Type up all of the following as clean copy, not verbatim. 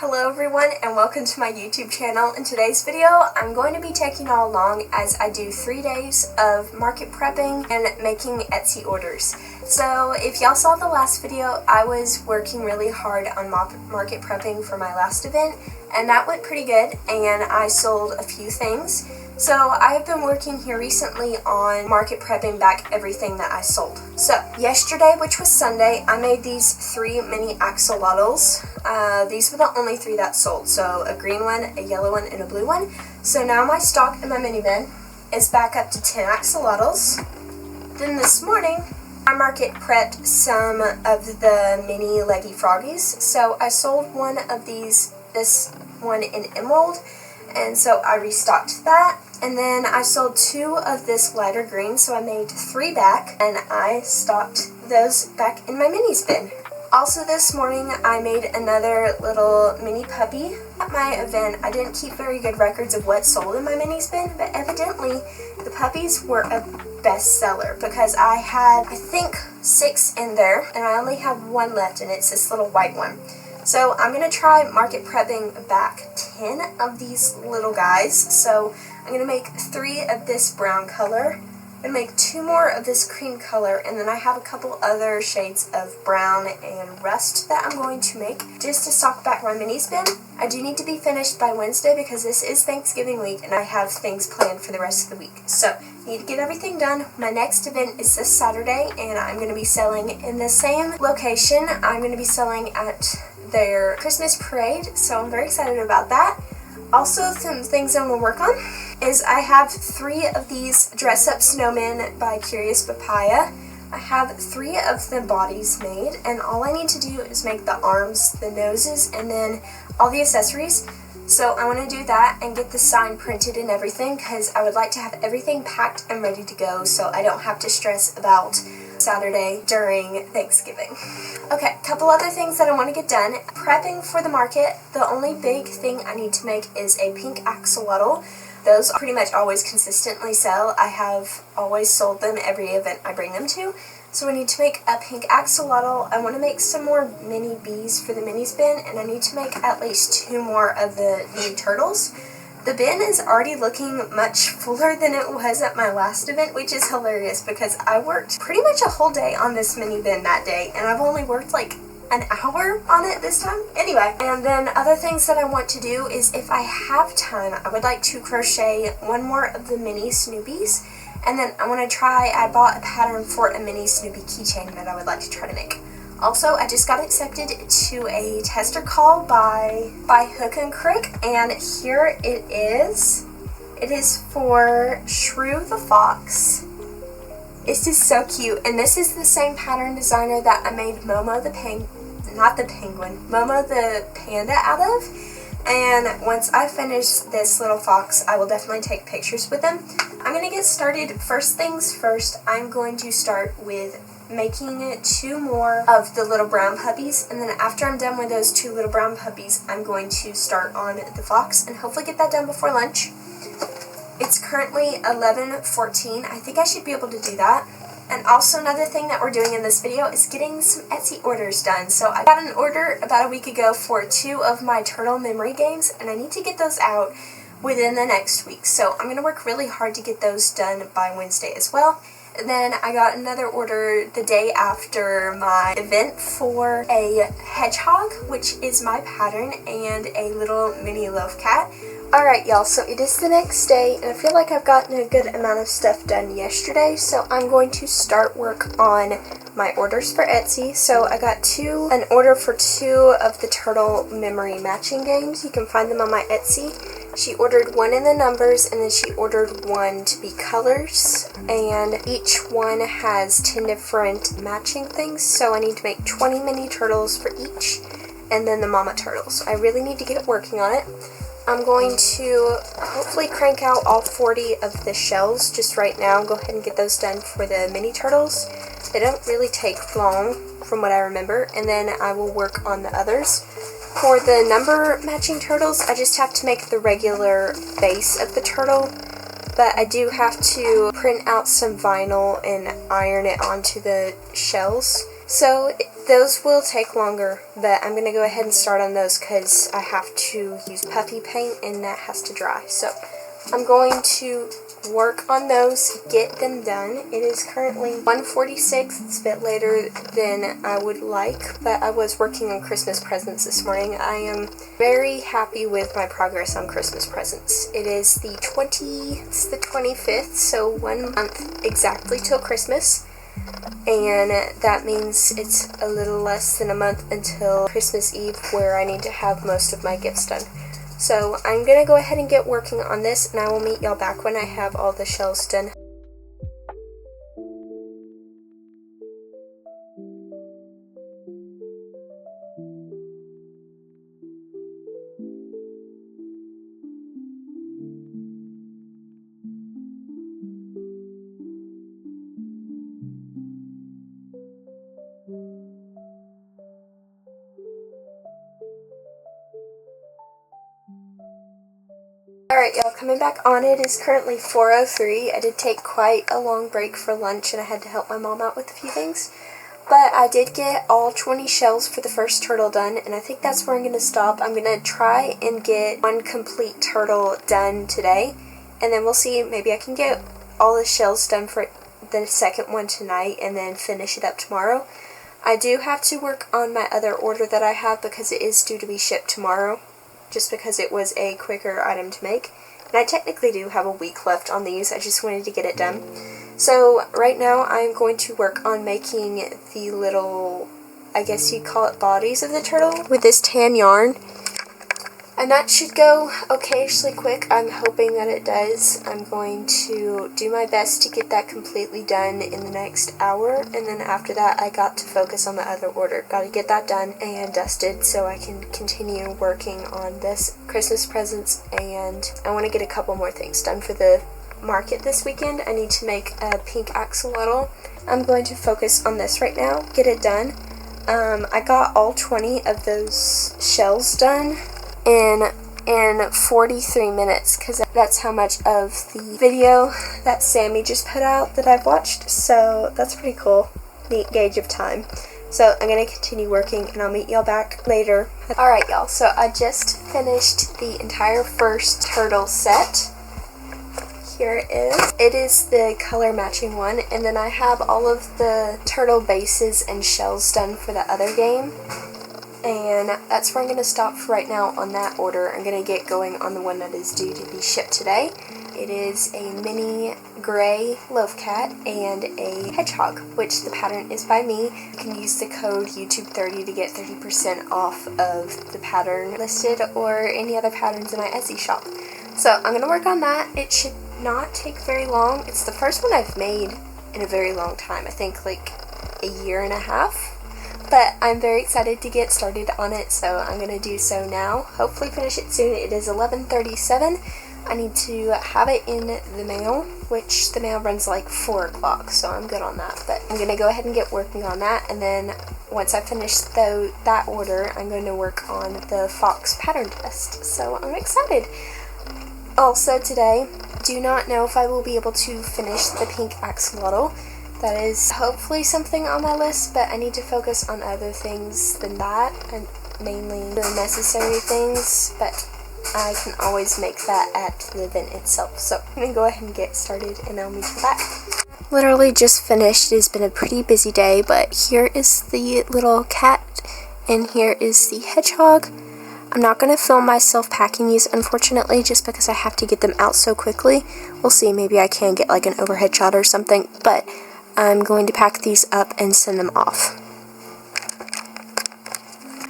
Hello everyone and welcome to my YouTube channel. In today's video, I'm going to be taking you all along as I do 3 days of market prepping and making Etsy orders. So if y'all saw the last video, I was working really hard on market prepping for my last event, and that went pretty good, and I sold a few things. So I've been working here recently on market prepping back everything that I sold. So yesterday, which was Sunday, I made these 3 mini axolotls. These were the only 3 that sold. So a green one, a yellow one, and a blue one. So now my stock in my mini bin is back up to 10 axolotls. Then this morning, I market prepped some of the mini leggy froggies. So I sold one of these, this one in emerald, and so I restocked that. And then I sold 2 of this lighter green, so I made 3 back, and I stocked those back in my minis bin. Also this morning, I made another little mini puppy. At my event, I didn't keep very good records of what sold in my minis bin, but evidently the puppies were a bestseller because I had, I think, 6 in there, and I only have 1 left, and it's this little white one. So I'm going to try market prepping back 10 of these little guys. So I'm going to make 3 of this brown color, and make 2 more of this cream color, and then I have a couple other shades of brown and rust that I'm going to make just to stock back my minis bin. I do need to be finished by Wednesday because this is Thanksgiving week and I have things planned for the rest of the week. So I need to get everything done. My next event is this Saturday, and I'm going to be selling in the same location. I'm going to be selling at their Christmas parade, so I'm very excited about that. Also, some things I'm going to work on is I have 3 of these dress-up snowmen by Curious Papaya. I have 3 of the bodies made, and all I need to do is make the arms, the noses, and then all the accessories. So I want to do that and get the sign printed and everything because I would like to have everything packed and ready to go so I don't have to stress about Saturday during Thanksgiving. Okay, a couple other things that I want to get done. Prepping for the market, the only big thing I need to make is a pink axolotl. Those pretty much always consistently sell. I have always sold them every event I bring them to. So I need to make a pink axolotl. I want to make some more mini bees for the minis bin, and I need to make at least 2 more of the mini turtles. The bin is already looking much fuller than it was at my last event, which is hilarious because I worked pretty much a whole day on this mini bin that day, and I've only worked like an hour on it this time. Anyway, and then other things that I want to do is if I have time, I would like to crochet 1 more of the mini Snoopies. And then I want to try, I bought a pattern for a mini Snoopy keychain that I would like to try to make. Also, I just got accepted to a tester call by Hook and Crook, and here it is. It is for Shrew the Fox. This is so cute, and this is the same pattern designer that I made Momo the Momo the panda out of. And once I finish this little fox, I will definitely take pictures with them. I'm going to get started. First things first, I'm going to start with making 2 more of the little brown puppies, and then after I'm done with those 2 little brown puppies, I'm going to start on the fox and hopefully get that done before lunch. It's currently 11:14. I think I should be able to do that. And also another thing that we're doing in this video is getting some Etsy orders done. So I got an order about a week ago for 2 of my turtle memory games, and I need to get those out within the next week. So I'm going to work really hard to get those done by Wednesday as well. And then I got another order the day after my event for a hedgehog, which is my pattern, and a little mini loaf cat. Alright y'all, so it is the next day, and I feel like I've gotten a good amount of stuff done yesterday, so I'm going to start work on my orders for Etsy. So I got an order for 2 of the turtle memory matching games. You can find them on my Etsy. She ordered 1 in the numbers, and then she ordered 1 to be colors, and each one has 10 different matching things, so I need to make 20 mini turtles for each, and then the mama turtle. So I really need to get working on it. I'm going to hopefully crank out all 40 of the shells just right now. Go ahead and get those done for the mini turtles. They don't really take long from what I remember, and then I will work on the others. For the number matching turtles, I just have to make the regular base of the turtle, but I do have to print out some vinyl and iron it onto the shells. So those will take longer, but I'm going to go ahead and start on those because I have to use puffy paint and that has to dry. So I'm going to work on those, get them done. It is currently 1:46. It's a bit later than I would like, but I was working on Christmas presents this morning. I am very happy with my progress on Christmas presents. It is the 25th, so 1 month exactly till Christmas. And that means it's a little less than a month until Christmas Eve, where I need to have most of my gifts done. So I'm going to go ahead and get working on this, and I will meet y'all back when I have all the shells done. Alright y'all, coming back on. It is currently 4:03. I did take quite a long break for lunch and I had to help my mom out with a few things. But I did get all 20 shells for the first turtle done, and I think that's where I'm going to stop. I'm going to try and get one complete turtle done today, and then we'll see. Maybe I can get all the shells done for the second one tonight and then finish it up tomorrow. I do have to work on my other order that I have because it is due to be shipped tomorrow, just because it was a quicker item to make. And I technically do have a week left on these, I just wanted to get it done. So right now I'm going to work on making the little, I guess you'd call it bodies of the turtle with this tan yarn. And that should go occasionally quick. I'm hoping that it does. I'm going to do my best to get that completely done in the next hour, and then after that I got to focus on the other order. Got to get that done and dusted so I can continue working on this Christmas presents, and I want to get a couple more things done for the market this weekend. I need to make a pink axolotl. I'm going to focus on this right now, get it done. I got all 20 of those shells done in 43 minutes, because that's how much of the video that Sammy just put out that I've watched, so that's pretty cool. Neat gauge of time. So I'm going to continue working and I'll meet y'all back later. Alright y'all, so I just finished the entire first turtle set. Here it is. It is the color matching one, and then I have all of the turtle bases and shells done for the other game. And that's where I'm going to stop for right now on that order. I'm going to get going on the one that is due to be shipped today. It is a mini gray loaf cat and a hedgehog, which the pattern is by me. You can use the code YouTube30 to get 30% off of the pattern listed or any other patterns in my Etsy shop. So I'm going to work on that. It should not take very long. It's the first one I've made in a very long time. I think like a year and a half. But I'm very excited to get started on it, so I'm going to do so now. Hopefully finish it soon. It is 11:37. I need to have it in the mail, which the mail runs like 4 o'clock, so I'm good on that. But I'm going to go ahead and get working on that, and then once I finish that order, I'm going to work on the fox pattern test. So I'm excited. Also today, do not know if I will be able to finish the pink axolotl. That is hopefully something on my list, but I need to focus on other things than that, and mainly the necessary things, but I can always make that at the event itself. So I'm going to go ahead and get started, and I'll meet you back. Literally just finished. It has been a pretty busy day, but here is the little cat, and here is the hedgehog. I'm not going to film myself packing these, unfortunately, just because I have to get them out so quickly. We'll see, maybe I can get like an overhead shot or something, but I'm going to pack these up and send them off.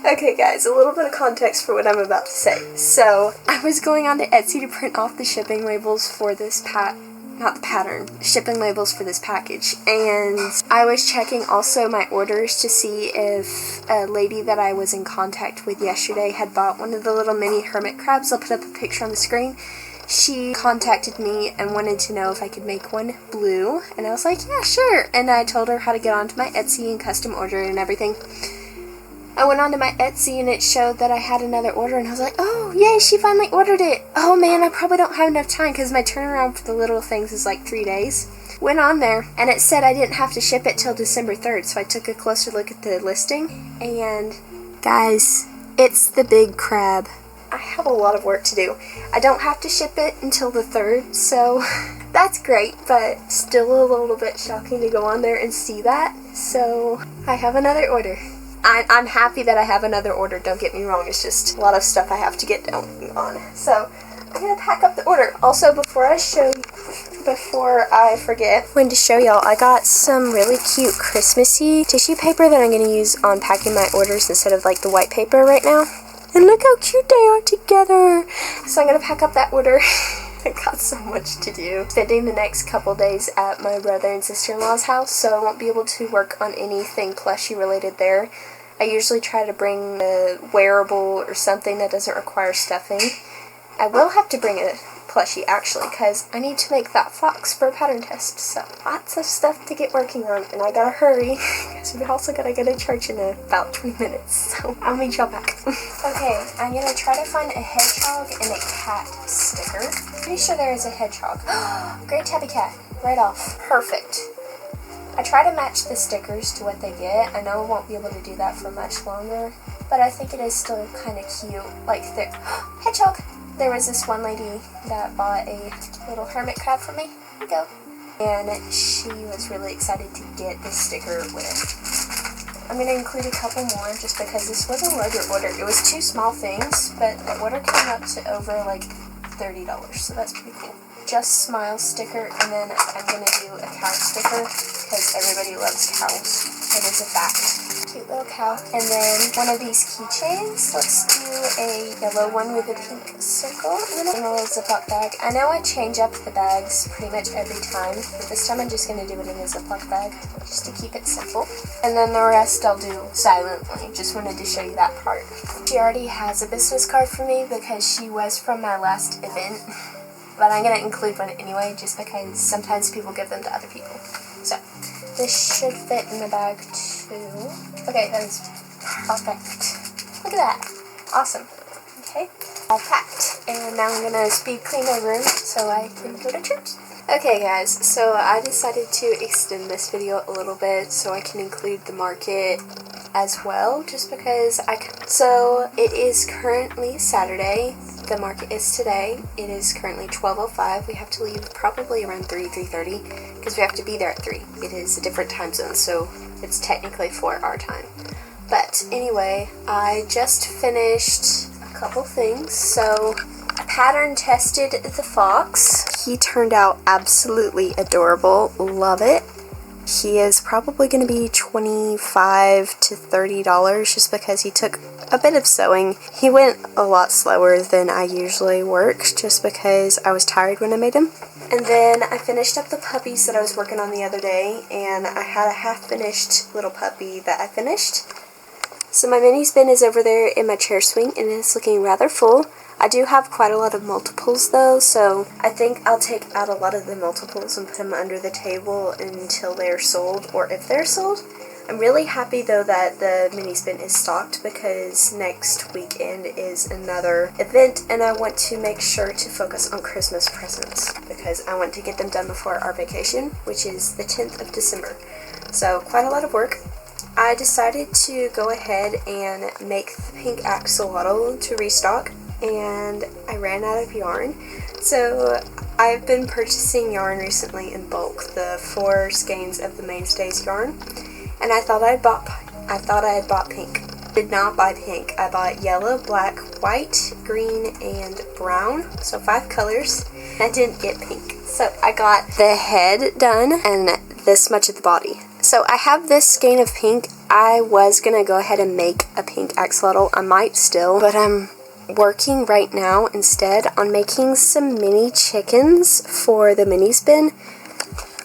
Okay guys, a little bit of context for what I'm about to say. So, I was going on to Etsy to print off the shipping labels for this shipping labels for this package, and I was checking also my orders to see if a lady that I was in contact with yesterday had bought one of the little mini hermit crabs. I'll put up a picture on the screen. She contacted me and wanted to know if I could make one blue, and I was like, yeah, sure, and I told her how to get onto my Etsy and custom order and everything. I went onto my Etsy and it showed that I had another order, and I was like, oh, yay, she finally ordered it. Oh man, I probably don't have enough time because my turnaround for the little things is like 3 days. went on there and it said I didn't have to ship it till December 3rd, so I took a closer look at the listing, and guys, it's the big crab. I have a lot of work to do. I don't have to ship it until the 3rd, so that's great, but still a little bit shocking to go on there and see that. So I have another order. I'm happy that I have another order, don't get me wrong, it's just a lot of stuff I have to get down on. So I'm gonna pack up the order. Also, before I forget, I'm going to show y'all, I got some really cute Christmassy tissue paper that I'm gonna use on packing my orders instead of like the white paper right now. And look how cute they are together. So I'm gonna pack up that order. I got so much to do. Spending the next couple days at my brother and sister-in-law's house, so I won't be able to work on anything plushie related there. I usually try to bring a wearable or something that doesn't require stuffing. I will have to bring a plushie actually, because I need to make that fox for a pattern test, so lots of stuff to get working on, and I gotta hurry because we also gotta go to church in about 20 minutes, so I'll meet y'all back. Okay, I'm gonna try to find a hedgehog and a cat sticker. Pretty sure there is a hedgehog. Great tabby cat, right off, perfect. I try to match the stickers to what they get. I know I won't be able to do that for much longer, but I think it is still kind of cute. Like, hedgehog! There was this one lady that bought a little hermit crab for me. Here we go. And she was really excited to get this sticker with it. I'm going to include a couple more just because this was a larger order. It was 2 small things, but the order came up to over like $30, so that's pretty cool. Just Smile sticker, and then I'm going to do a cow sticker because everybody loves cows. It is a fact. Cute little cow. And then one of these keychains. Let's do a yellow one with a pink circle in it. And a little Ziploc bag. I know I change up the bags pretty much every time, but this time I'm just going to do it in a Ziploc bag just to keep it simple. And then the rest I'll do silently. Just wanted to show you that part. She already has a business card for me because she was from my last event. But I'm going to include one anyway, just because sometimes people give them to other people. So, this should fit in the bag too. Okay, that is perfect. Look at that. Awesome. Okay, all packed. And now I'm going to speed clean my room so I can go to church. Okay guys, so I decided to extend this video a little bit so I can include the market as well, just because I can. So, it is currently Saturday. The market is today. It is currently 12:05. We have to leave probably around 3:30 because we have to be there at 3. It is a different time zone, so it's technically 4 our time. But anyway, I just finished a couple things. So I pattern tested the fox. He turned out absolutely adorable. Love it. He is probably going to be $25 to $30 just because he took a bit of sewing. He went a lot slower than I usually work just because I was tired when I made him. And then I finished up the puppies that I was working on the other day, and I had a half-finished little puppy that I finished. So my mini spin is over there in my chair swing and it's looking rather full. I do have quite a lot of multiples though, so I think I'll take out a lot of the multiples and put them under the table until they're sold, or if they're sold. I'm really happy though that the mini spin is stocked because next weekend is another event and I want to make sure to focus on Christmas presents because I want to get them done before our vacation, which is the 10th of December. So quite a lot of work. I decided to go ahead and make the pink axolotl to restock, and I ran out of yarn. So I've been purchasing yarn recently in bulk, the 4 skeins of the Mainstays yarn, and I thought I had bought pink. Did not buy pink. I bought yellow, black, white, green, and brown, so 5 colors. I didn't get pink. So I got the head done and this much of the body. So I have this skein of pink. I was gonna go ahead and make a pink axolotl. I might still, but I'm working right now instead on making some mini chickens for the mini spin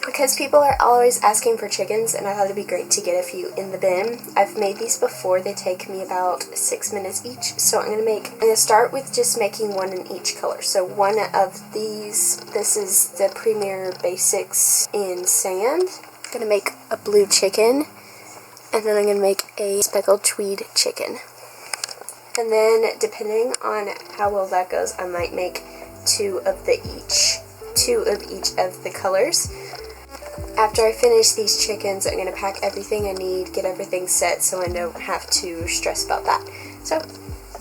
because people are always asking for chickens and I thought it'd be great to get a few in the bin. I've made these before. They take me about 6 minutes each. So I'm gonna start with just making one in each color. So one of these, this is the Premier Basics in sand. I'm gonna make a blue chicken, and then I'm gonna make a speckled tweed chicken. And then, depending on how well that goes, I might make two of each of the colors. After I finish these chickens, I'm going to pack everything I need, get everything set so I don't have to stress about that. So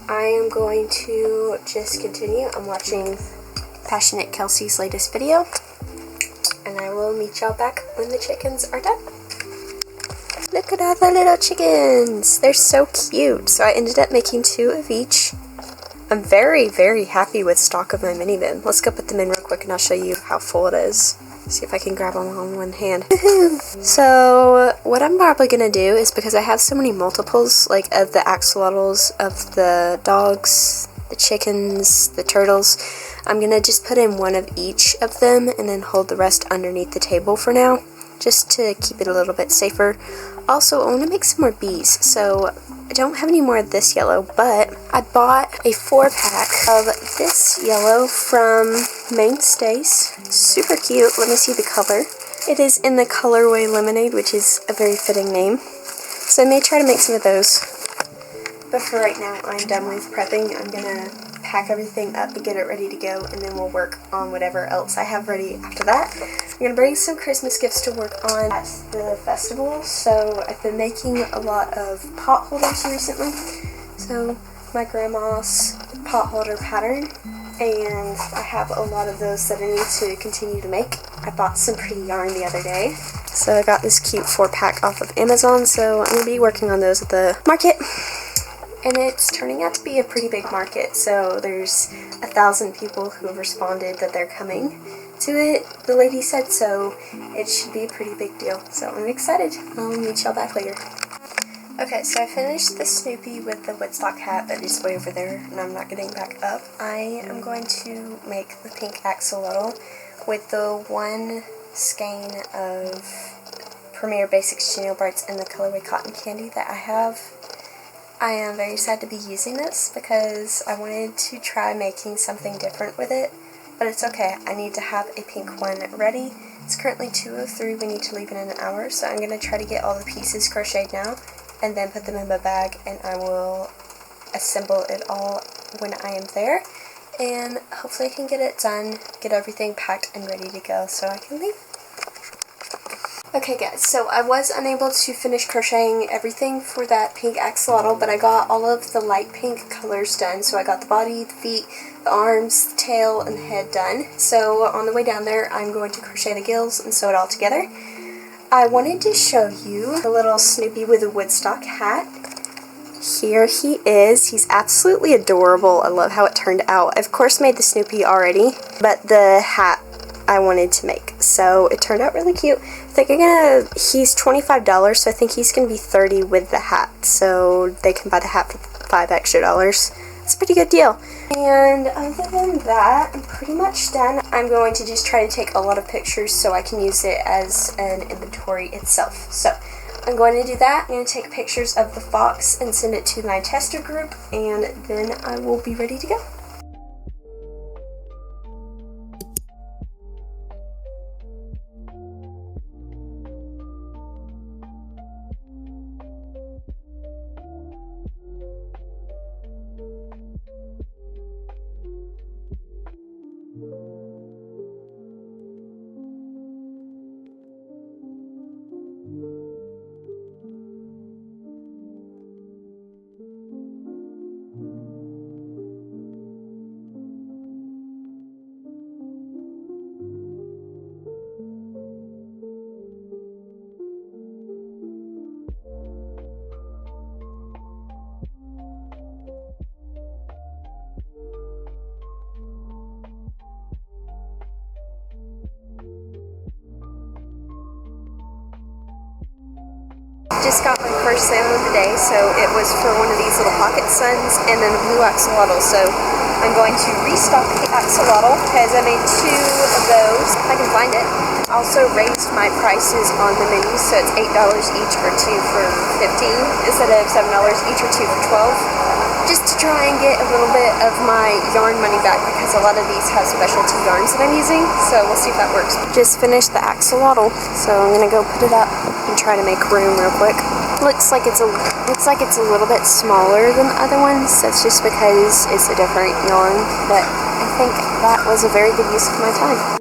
I am going to just continue. I'm watching Passionate Kelsey's latest video, and I will meet y'all back when the chickens are done. Look at all the little chickens! They're so cute. So I ended up making 2 of each. I'm very, very happy with stock of my mini bin. Let's go put them in real quick and I'll show you how full it is. See if I can grab them on one hand. So what I'm probably gonna do is, because I have so many multiples, like of the axolotls, of the dogs, the chickens, the turtles, I'm gonna just put in 1 of each of them and then hold the rest underneath the table for now, just to keep it a little bit safer. Also, I want to make some more bees, so I don't have any more of this yellow, but I bought a 4-pack of this yellow from Mainstays. Super cute. Let me see the color. It is in the colorway Lemonade, which is a very fitting name. So I may try to make some of those. But for right now, I'm done with prepping. I'm going to pack everything up and get it ready to go, and then we'll work on whatever else I have ready after that. I'm going to bring some Christmas gifts to work on at the festival. So I've been making a lot of pot holders recently. So my grandma's pot holder pattern, and I have a lot of those that I need to continue to make. I bought some pretty yarn the other day. So I got this cute 4-pack off of Amazon, so I'm going to be working on those at the market. And it's turning out to be a pretty big market, so there's 1,000 people who have responded that they're coming to it, the lady said, so it should be a pretty big deal. So I'm excited. I'll meet y'all back later. Okay, so I finished the Snoopy with the Woodstock hat, but it's way over there, and I'm not getting back up. I am going to make the pink axolotl with the 1 skein of Premier Basics Chenille Brights in the colorway Cotton Candy that I have. I am very sad to be using this because I wanted to try making something different with it, but it's okay. I need to have a pink one ready. It's currently 2:03. We need to leave in an hour, so I'm going to try to get all the pieces crocheted now and then put them in my bag, and I will assemble it all when I am there, and hopefully I can get it done, get everything packed and ready to go so I can leave. Okay guys, so I was unable to finish crocheting everything for that pink axolotl, but I got all of the light pink colors done. So I got the body, the feet, the arms, the tail, and the head done. So on the way down there, I'm going to crochet the gills and sew it all together. I wanted to show you the little Snoopy with a Woodstock hat. Here he is. He's absolutely adorable. I love how it turned out. I of course made the Snoopy already, but the hat I wanted to make, so it turned out really cute. I think he's $25, so I think he's gonna be $30 with the hat, so they can buy the hat for $5 extra. It's a pretty good deal. And other than that, I'm pretty much done. I'm going to just try to take a lot of pictures so I can use it as an inventory itself. So I'm going to do that. I'm going to take pictures of the fox and send it to my tester group, and then I will be ready to go. Just got my first sale of the day, so it was for one of these little pocket suns and then the blue axolotl. So I'm going to restock the axolotl because I made 2 of those if I can find it. Also raised my prices on the menus, so it's $8 each or 2 for $15 instead of $7 each or 2 for $12. Just to try and get a little bit of my yarn money back because a lot of these have specialty yarns that I'm using, so we'll see if that works. Just finished the axolotl, so I'm gonna go put it up and try to make room real quick. Looks like it's a little bit smaller than the other ones. That's just because it's a different yarn, but I think that was a very good use of my time.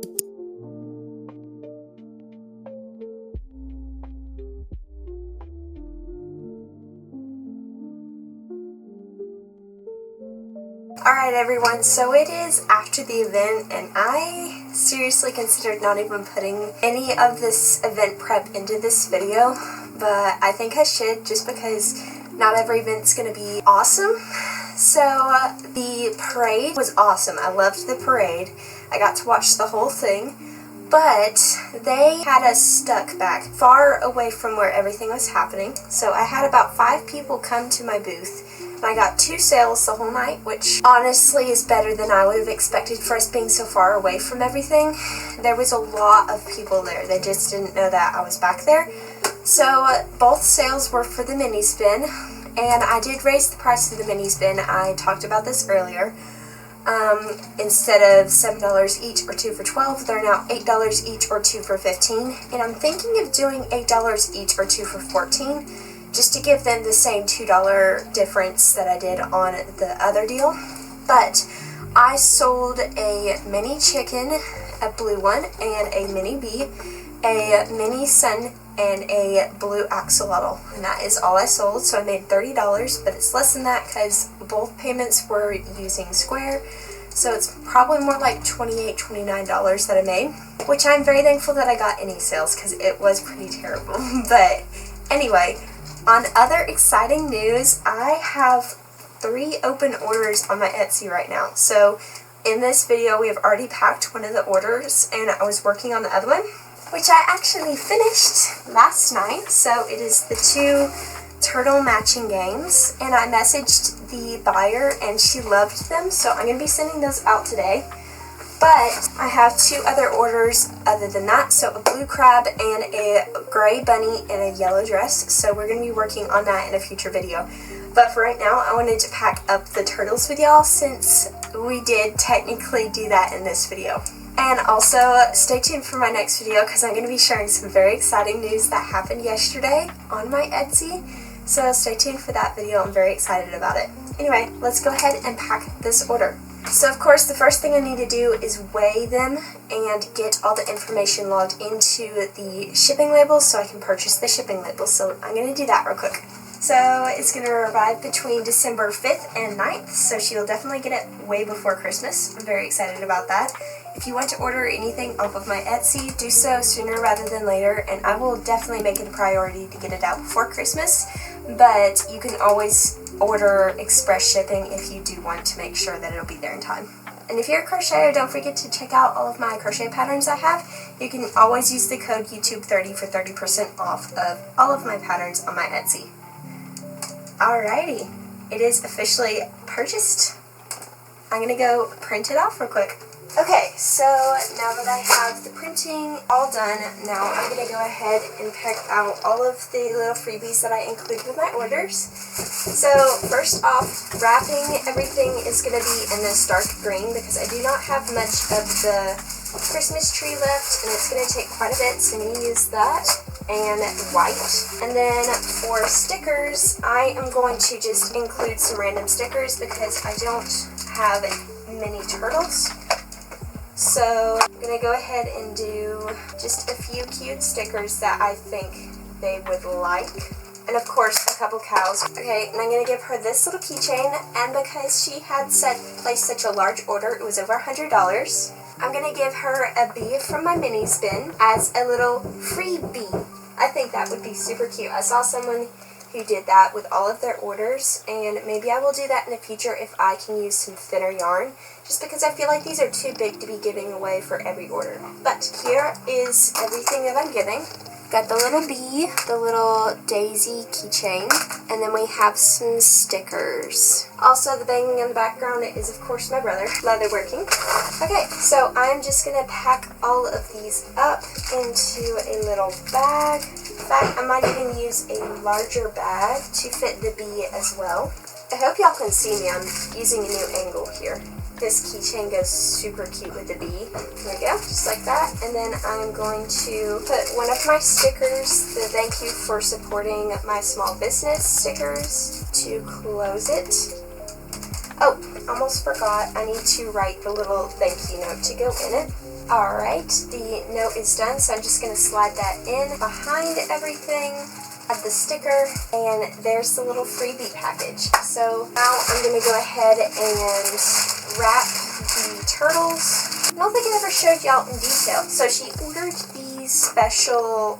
everyone, so it is after the event and I seriously considered not even putting any of this event prep into this video, but I think I should just because not every event's gonna be awesome. So the parade was awesome. I loved the parade. I got to watch the whole thing, but they had us stuck back far away from where everything was happening. So I had about 5 people come to my booth. I got 2 sales the whole night, which honestly is better than I would have expected for us being so far away from everything. There was a lot of people there. They just didn't know that I was back there. So both sales were for the mini spin, and I did raise the price of the mini spin. I talked about this earlier. Instead of $7 each or 2 for $12, they're now $8 each or 2 for $15. And I'm thinking of doing $8 each or 2 for $14. Just to give them the same $2 difference that I did on the other deal. But I sold a mini chicken, a blue one, and a mini bee, a mini sun, and a blue axolotl. And that is all I sold, so I made $30, but it's less than that because both payments were using Square. So it's probably more like $28, $29 that I made, which I'm very thankful that I got any sales because it was pretty terrible. But anyway, on other exciting news, I have 3 open orders on my Etsy right now. So in this video, we have already packed one of the orders, and I was working on the other one, which I actually finished last night. So it is the 2 turtle matching games, and I messaged the buyer, and she loved them. So I'm going to be sending those out today. But I have 2 other orders other than that, so a blue crab and a gray bunny in a yellow dress, so we're going to be working on that in a future video. But for right now, I wanted to pack up the turtles with y'all since we did technically do that in this video. And also, stay tuned for my next video because I'm going to be sharing some very exciting news that happened yesterday on my Etsy. So stay tuned for that video. I'm very excited about it. Anyway, let's go ahead and pack this order. So of course the first thing I need to do is weigh them and get all the information logged into the shipping labels so I can purchase the shipping labels. So I'm going to do that real quick. So it's going to arrive between December 5th and 9th, so she'll definitely get it way before Christmas. I'm very excited about that. If you want to order anything off of my Etsy, do so sooner rather than later, and I will definitely make it a priority to get it out before Christmas, but you can always order express shipping if you do want to make sure that it'll be there in time. And if you're a crocheter, don't forget to check out all of my crochet patterns I have. You can always use the code YouTube30 for 30% off of all of my patterns on my Etsy. Alrighty, it is officially purchased. I'm going to go print it off real quick. Okay, so now that I have the printing all done, now I'm going to go ahead and pick out all of the little freebies that I include with my orders. So first off, wrapping everything is going to be in this dark green because I do not have much of the Christmas tree left, and it's going to take quite a bit, so I'm going to use that and white. And then for stickers, I am going to just include some random stickers because I don't have many turtles. So I'm going to go ahead and do just a few cute stickers that I think they would like. And of course, a couple cows. Okay, and I'm going to give her this little keychain, and because she had placed such a large order, it was over $100, I'm going to give her a bee from my mini spin as a little freebie. I think that would be super cute. I saw someone who did that with all of their orders, and maybe I will do that in the future if I can use some thinner yarn, just because I feel like these are too big to be giving away for every order. But here is everything that I'm giving. Got the little bee, the little daisy keychain, and then we have some stickers. Also, the banging in the background is, of course, my brother, leatherworking. Okay, so I'm just going to pack all of these up into a little bag. In fact, I might even use a larger bag to fit the bee as well. I hope y'all can see me. I'm using a new angle here. This keychain goes super cute with the bee. There we go, just like that. And then I'm going to put one of my stickers, the thank you for supporting my small business stickers, to close it. Oh, almost forgot, I need to write the little thank you note to go in it. Alright, the note is done, so I'm just going to slide that in behind everything of the sticker, and there's the little freebie package. So now I'm going to go ahead and wrap the turtles. I don't think I ever showed y'all in detail. So she ordered these special,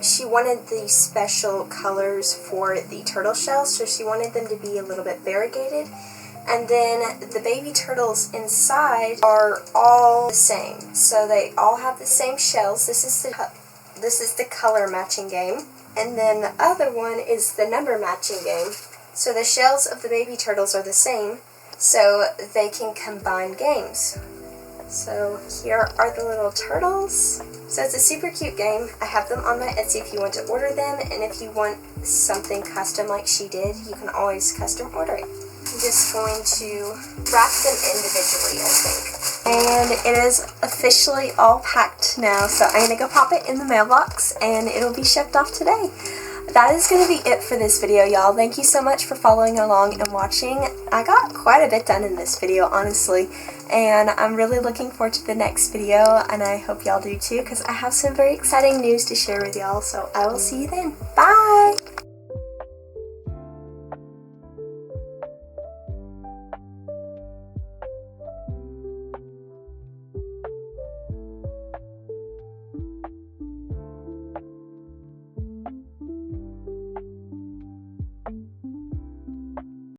she wanted these special colors for the turtle shells, so she wanted them to be a little bit variegated. And then the baby turtles inside are all the same. So they all have the same shells. This is the color matching game. And then the other one is the number matching game. So the shells of the baby turtles are the same, so they can combine games. So here are the little turtles. So it's a super cute game. I have them on my Etsy if you want to order them, and if you want something custom like she did, you can always custom order it. I'm just going to wrap them individually, I think. And it is officially all packed now, so I'm going to go pop it in the mailbox and it'll be shipped off today. That is going to be it for this video, y'all. Thank you so much for following along and watching. I got quite a bit done in this video, honestly, and I'm really looking forward to the next video, and I hope y'all do too, because I have some very exciting news to share with y'all, so I will see you then. Bye!